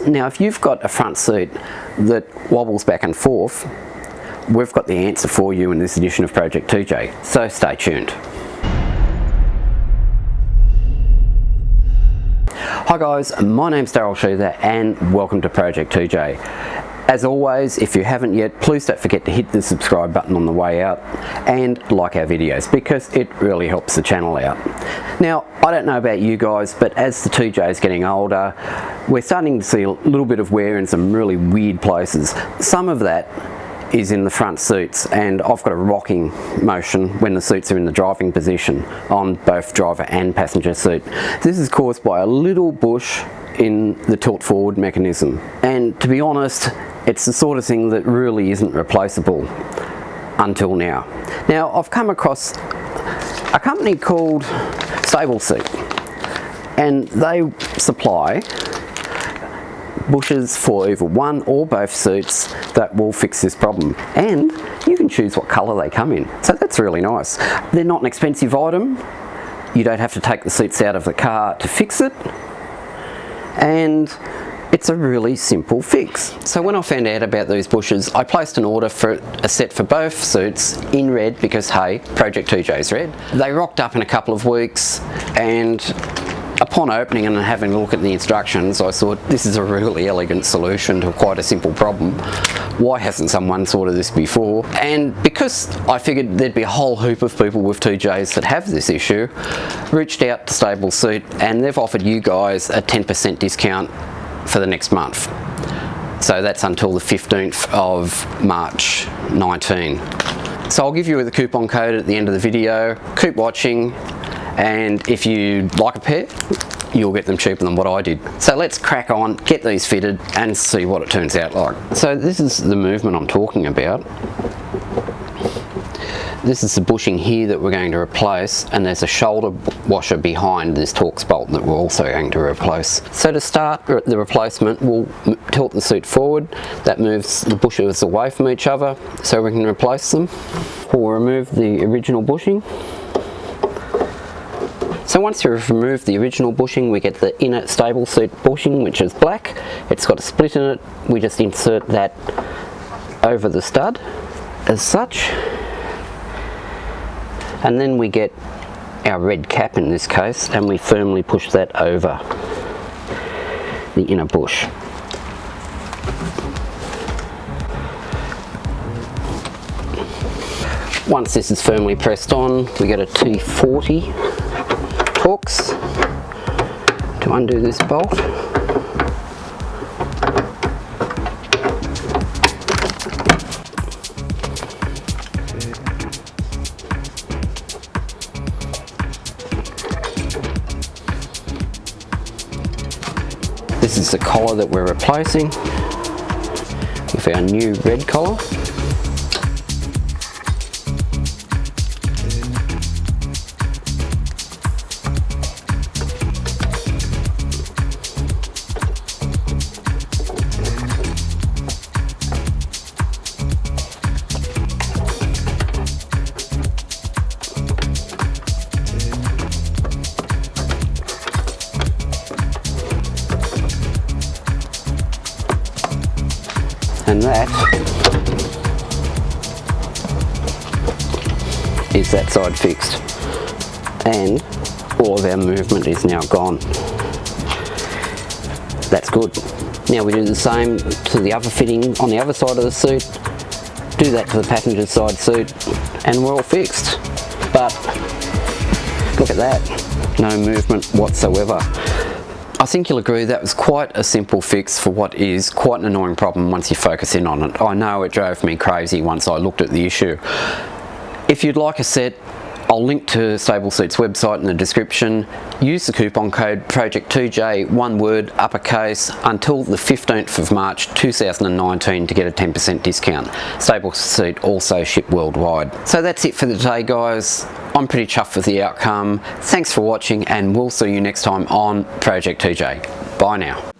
Now if you've got a front seat that wobbles back and forth, we've got the answer for you in this edition of Project 2J, so stay tuned. Hi guys, my name's StableSeat and welcome to Project 2J. As always, if you haven't yet, please don't forget to hit the subscribe button on the way out and like our videos because it really helps the channel out. Now, I don't know about you guys, but as the 2J is getting older, we're starting to see a little bit of wear in some really weird places. Some of that is in the front seats, and I've got a rocking motion when the seats are in the driving position on both driver and passenger seat. This is caused by a little bush in the tilt forward mechanism, and to be honest, it's the sort of thing that really isn't replaceable until now. Now I've come across a company called StableSeat, and they supply bushes for either one or both seats that will fix this problem, and you can choose what colour they come in, so that's really nice. They're not an expensive item, you don't have to take the seats out of the car to fix it, and it's a really simple fix. So when I found out about these bushes, I placed an order for a set for both suits in red because hey, Project 2J is red. They rocked up in a couple of weeks, and upon opening and having a look at the instructions, I thought this is a really elegant solution to quite a simple problem. Why hasn't someone thought of this before? And because I figured there'd be a whole heap of people with 2Js that have this issue, reached out to StableSeat, and they've offered you guys a 10% discount for the next month. So that's until the 15th of March 19. So I'll give you the coupon code at the end of the video. Keep watching, and if you like a pair, you'll get them cheaper than what I did. So let's crack on, get these fitted and see what it turns out like. So this is the movement I'm talking about. This is the bushing here that we're going to replace, and there's a shoulder washer behind this Torx bolt that we're also going to replace. So to start the replacement, we'll tilt the seat forward. That moves the bushes away from each other so we can replace them. We'll remove the original bushing. So once you've removed the original bushing, we get the inner StableSeat bushing, which is black. It's got a split in it. We just insert that over the stud as such. And then we get our red cap in this case, and we firmly push that over the inner bush. Once this is firmly pressed on, we get a T40 Torx to undo this bolt. This is the collar that we're replacing with our new red collar. And that is that side fixed, and all of our movement is now gone. That's good. Now we do the same to the other fitting on the other side of the seat, do that to the passenger side seat, and we're all fixed. But look at that, no movement whatsoever. I think you'll agree that was quite a simple fix for what is quite an annoying problem once you focus in on it. I know it drove me crazy once I looked at the issue. If you'd like a set, I'll link to StableSeat's website in the description. Use the coupon code Project2J, one word, uppercase, until the 15th of March 2019 to get a 10% discount. StableSeat also ship worldwide. So that's it for the day, guys. I'm pretty chuffed with the outcome. Thanks for watching, and we'll see you next time on Project 2J. Bye now.